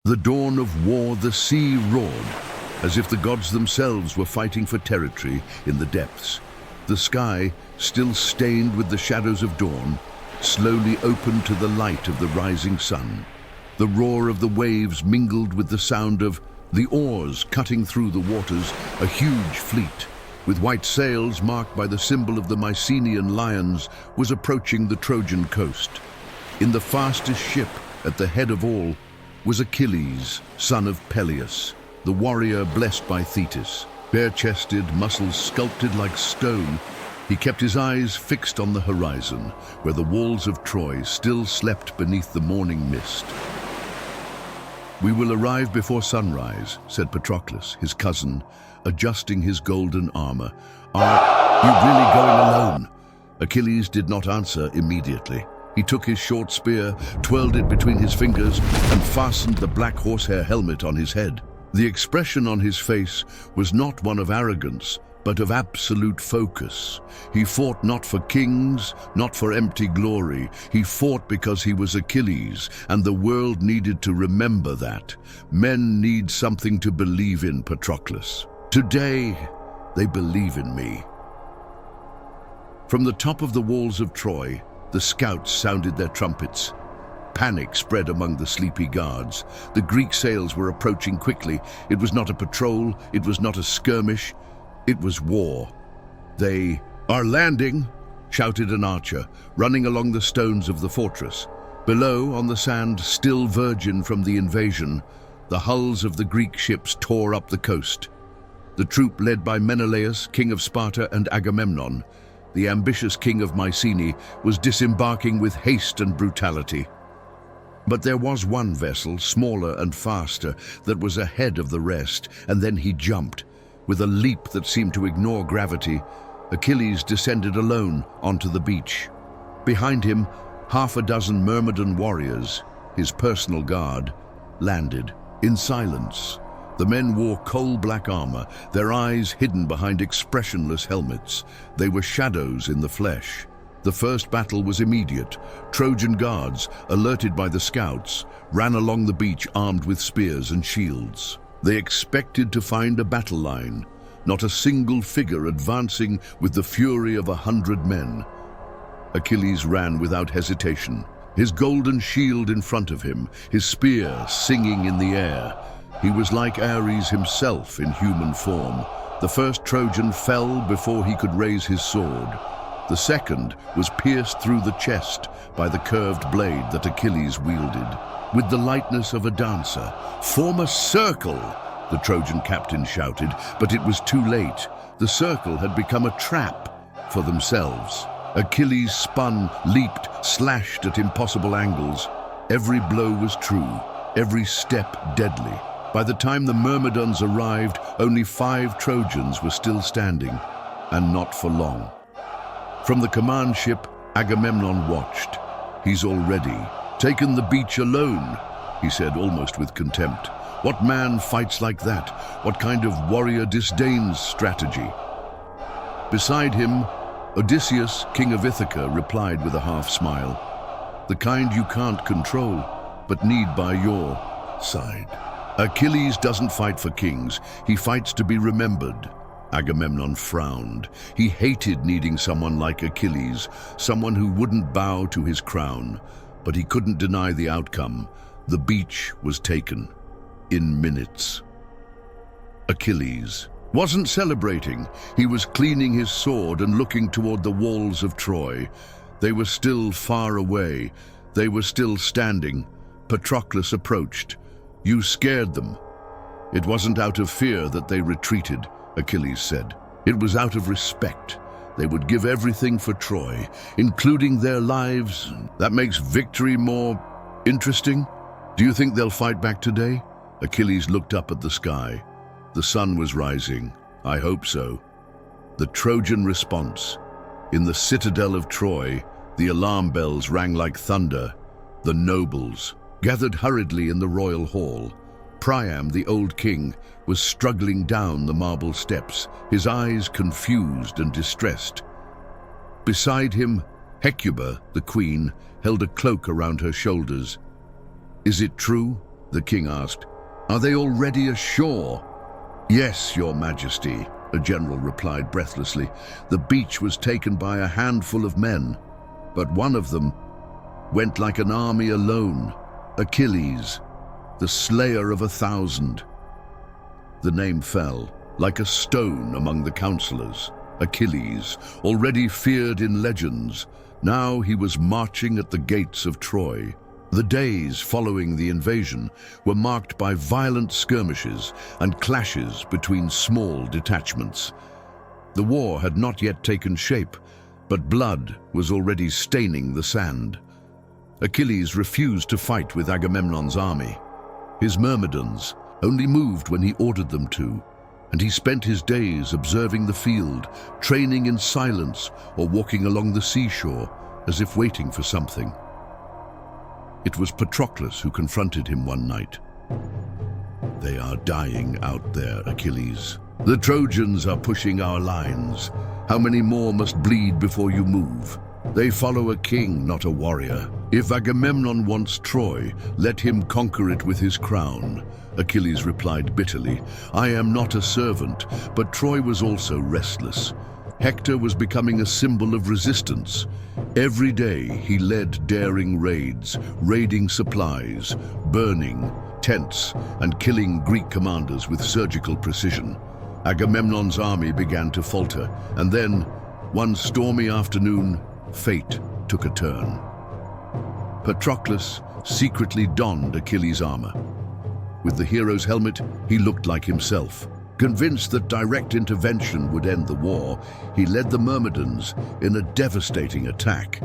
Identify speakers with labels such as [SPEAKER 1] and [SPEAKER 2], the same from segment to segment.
[SPEAKER 1] The dawn of war, the sea roared, as if the gods themselves were fighting for territory in the depths. The sky, still stained with the shadows of dawn, slowly opened to the light of the rising sun. The roar of the waves mingled with the sound of the oars cutting through the waters. A huge fleet, with white sails marked by the symbol of the Mycenaean lions, was approaching the Trojan coast. In the fastest ship, at the head of all, was Achilles, son of Peleus, the warrior blessed by Thetis. Bare-chested, muscles sculpted like stone, he kept his eyes fixed on the horizon, where the walls of Troy still slept beneath the morning mist. "We will arrive before sunrise," said Patroclus, his cousin, adjusting his golden armor. "Are you really going alone?" Achilles did not answer immediately. He took his short spear, twirled it between his fingers, and fastened the black horsehair helmet on his head. The expression on his face was not one of arrogance, but of absolute focus. He fought not for kings, not for empty glory. He fought because he was Achilles, and the world needed to remember that. Men need something to believe in, Patroclus. Today, they believe in me. From the top of the walls of Troy, the scouts sounded their trumpets. Panic spread among the sleepy guards. The Greek sails were approaching quickly. It was not a patrol, it was not a skirmish, it was war. "They are landing," shouted an archer, running along the stones of the fortress. Below, on the sand, still virgin from the invasion, the hulls of the Greek ships tore up the coast. The troop led by Menelaus, king of Sparta, and Agamemnon, the ambitious king of Mycenae, was disembarking with haste and brutality. But there was one vessel, smaller and faster, that was ahead of the rest, and then he jumped. With a leap that seemed to ignore gravity, Achilles descended alone onto the beach. Behind him, half a dozen Myrmidon warriors, his personal guard, landed in silence. The men wore coal-black armor, their eyes hidden behind expressionless helmets. They were shadows in the flesh. The first battle was immediate. Trojan guards, alerted by the scouts, ran along the beach armed with spears and shields. They expected to find a battle line, not a single figure advancing with the fury of 100 men. Achilles ran without hesitation, his golden shield in front of him, his spear singing in the air. He was like Ares himself in human form. The first Trojan fell before he could raise his sword. The second was pierced through the chest by the curved blade that Achilles wielded. With the lightness of a dancer, "Form a circle!" the Trojan captain shouted, but it was too late. The circle had become a trap for themselves. Achilles spun, leaped, slashed at impossible angles. Every blow was true, every step deadly. By the time the Myrmidons arrived, only 5 Trojans were still standing, and not for long. From the command ship, Agamemnon watched. "He's already taken the beach alone," he said almost with contempt. "What man fights like that? What kind of warrior disdains strategy?" Beside him, Odysseus, king of Ithaca, replied with a half-smile. "The kind you can't control, but need by your side." "Achilles doesn't fight for kings, he fights to be remembered." Agamemnon frowned. He hated needing someone like Achilles, someone who wouldn't bow to his crown. But he couldn't deny the outcome. The beach was taken in minutes. Achilles wasn't celebrating. He was cleaning his sword and looking toward the walls of Troy. They were still far away. They were still standing. Patroclus approached. "You scared them." "It wasn't out of fear that they retreated," Achilles said. "It was out of respect. They would give everything for Troy, including their lives. That makes victory more interesting. Do you think they'll fight back today?" Achilles looked up at the sky. The sun was rising. "I hope so." The Trojan response. In the citadel of Troy, the alarm bells rang like thunder. The nobles gathered hurriedly in the royal hall. Priam, the old king, was struggling down the marble steps, his eyes confused and distressed. Beside him, Hecuba, the queen, held a cloak around her shoulders. "Is it true?" the king asked. "Are they already ashore?" "Yes, your majesty," a general replied breathlessly. "The beach was taken by a handful of men, but one of them went like an army alone, Achilles, the slayer of 1,000. The name fell like a stone among the counselors. Achilles, already feared in legends, now he was marching at the gates of Troy. The days following the invasion were marked by violent skirmishes and clashes between small detachments. The war had not yet taken shape, but blood was already staining the sand. Achilles refused to fight with Agamemnon's army. His Myrmidons only moved when he ordered them to, and he spent his days observing the field, training in silence or walking along the seashore as if waiting for something. It was Patroclus who confronted him one night. "They are dying out there, Achilles. The Trojans are pushing our lines. How many more must bleed before you move? They follow a king, not a warrior. If Agamemnon wants Troy, let him conquer it with his crown." Achilles replied bitterly, "I am not a servant," but Troy was also restless. Hector was becoming a symbol of resistance. Every day he led daring raids, raiding supplies, burning tents, and killing Greek commanders with surgical precision. Agamemnon's army began to falter, and then, one stormy afternoon, fate took a turn. Patroclus secretly donned Achilles' armor. With the hero's helmet, he looked like himself. Convinced that direct intervention would end the war, he led the Myrmidons in a devastating attack.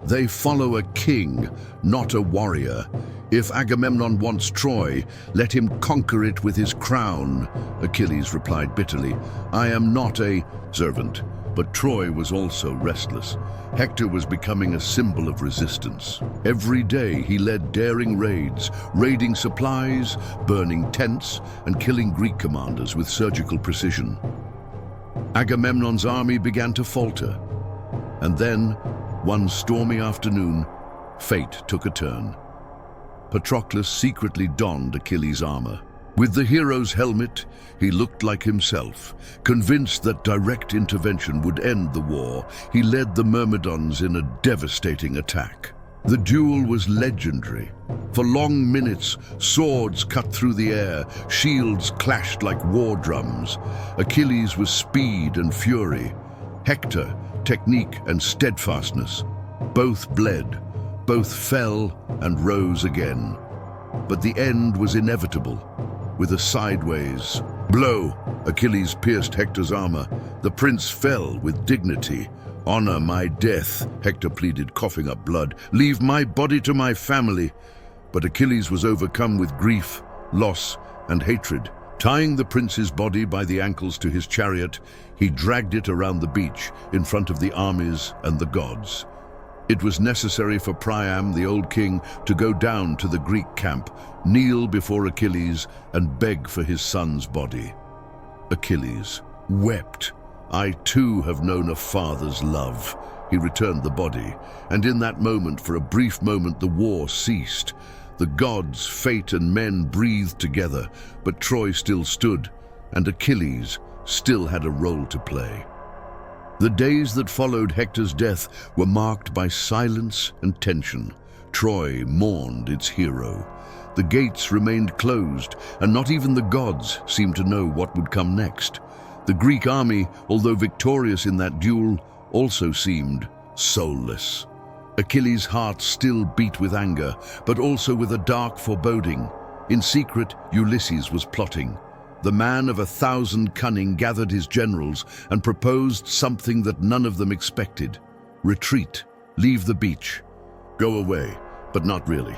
[SPEAKER 1] "They follow a king, not a warrior. If Agamemnon wants Troy, let him conquer it with his crown," Achilles replied bitterly. "I am not a servant." But Troy was also restless. Hector was becoming a symbol of resistance. Every day he led daring raids, raiding supplies, burning tents, and killing Greek commanders with surgical precision. Agamemnon's army began to falter. And then, one stormy afternoon, fate took a turn. Patroclus secretly donned Achilles' armor. With the hero's helmet, he looked like himself. Convinced that direct intervention would end the war, he led the Myrmidons in a devastating attack. The duel was legendary. For long minutes, swords cut through the air, shields clashed like war drums. Achilles was speed and fury. Hector, technique and steadfastness. Both bled, both fell and rose again. But the end was inevitable. With a sideways blow, Achilles pierced Hector's armor. The prince fell with dignity. "Honor my death," Hector pleaded, coughing up blood. "Leave my body to my family." But Achilles was overcome with grief, loss, and hatred. Tying the prince's body by the ankles to his chariot, he dragged it around the beach in front of the armies and the gods. It was necessary for Priam, the old king, to go down to the Greek camp, kneel before Achilles, and beg for his son's body. Achilles wept. "I too have known a father's love." He returned the body, and in that moment, for a brief moment, the war ceased. The gods, fate, and men breathed together, but Troy still stood, and Achilles still had a role to play. The days that followed Hector's death were marked by silence and tension. Troy mourned its hero. The gates remained closed, and not even the gods seemed to know what would come next. The Greek army, although victorious in that duel, also seemed soulless. Achilles' heart still beat with anger, but also with a dark foreboding. In secret, Ulysses was plotting. The man of 1,000 cunning gathered his generals and proposed something that none of them expected. Retreat, leave the beach. Go away, but not really.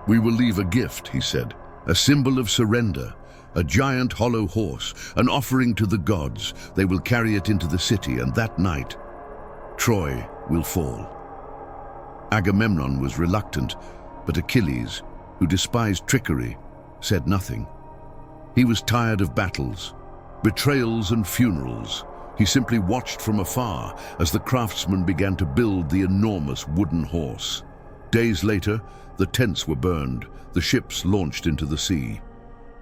[SPEAKER 1] We will leave a gift, he said, a symbol of surrender, a giant hollow horse, an offering to the gods. They will carry it into the city, and that night, Troy will fall. Agamemnon was reluctant, but Achilles, who despised trickery, said nothing. He was tired of battles, betrayals and funerals. He simply watched from afar as the craftsmen began to build the enormous wooden horse. Days later, the tents were burned, the ships launched into the sea.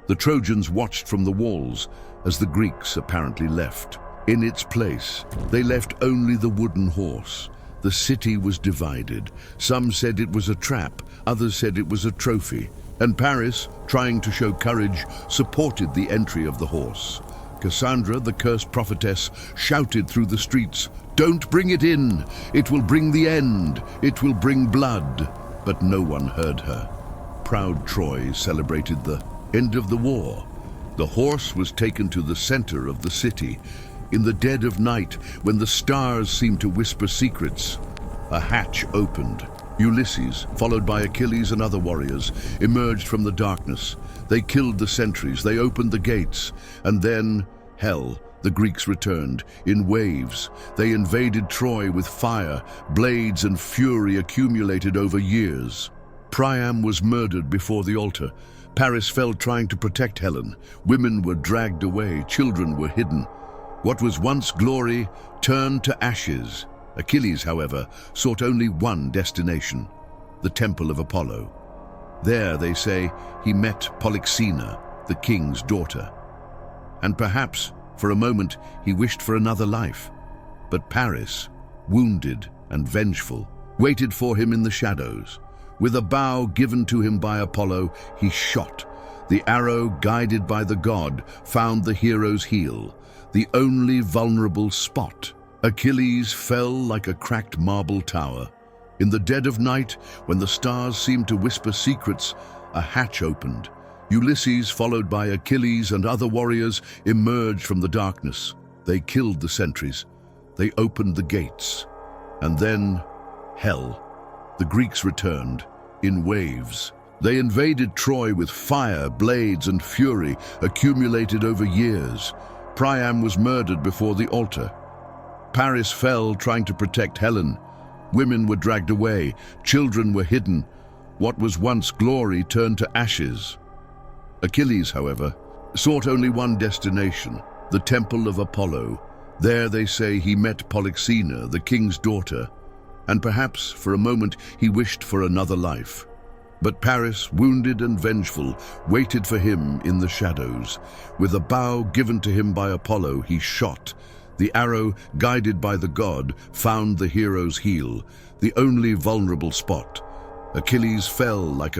[SPEAKER 1] The Trojans watched from the walls as the Greeks apparently left. In its place, they left only the wooden horse. The city was divided. Some said it was a trap, others said it was a trophy. And Paris, trying to show courage, supported the entry of the horse. Cassandra, the cursed prophetess, shouted through the streets, "Don't bring it in! It will bring the end! It will bring blood!" But no one heard her. Proud Troy celebrated the end of the war. The horse was taken to the center of the city. In the dead of night, when the stars seemed to whisper secrets, a hatch opened. Ulysses, followed by Achilles and other warriors, emerged from the darkness. They killed the sentries, they opened the gates, and then, hell, the Greeks returned. In waves, they invaded Troy with fire, blades and fury accumulated over years. Priam was murdered before the altar. Paris fell trying to protect Helen. Women were dragged away, children were hidden. What was once glory turned to ashes. Achilles, however, sought only one destination, the temple of Apollo. There, they say, he met Polyxena, the king's daughter. And perhaps, for a moment, he wished for another life. But Paris, wounded and vengeful, waited for him in the shadows. With a bow given to him by Apollo, he shot. The arrow, guided by the god, found the hero's heel, the only vulnerable spot. Achilles fell like a cracked marble tower. In the dead of night, when the stars seemed to whisper secrets, a hatch opened. Ulysses, followed by Achilles and other warriors, emerged from the darkness. They killed the sentries. They opened the gates. And then, hell. The Greeks returned, in waves. They invaded Troy with fire, blades, and fury accumulated over years. Priam was murdered before the altar. Paris fell trying to protect Helen. Women were dragged away, children were hidden. What was once glory turned to ashes. Achilles, however, sought only one destination, the temple of Apollo. There, they say, he met Polyxena, the king's daughter, and perhaps for a moment he wished for another life. But Paris, wounded and vengeful, waited for him in the shadows. With a bow given to him by Apollo, he shot. The arrow, guided by the god, found the hero's heel, the only vulnerable spot. Achilles fell like a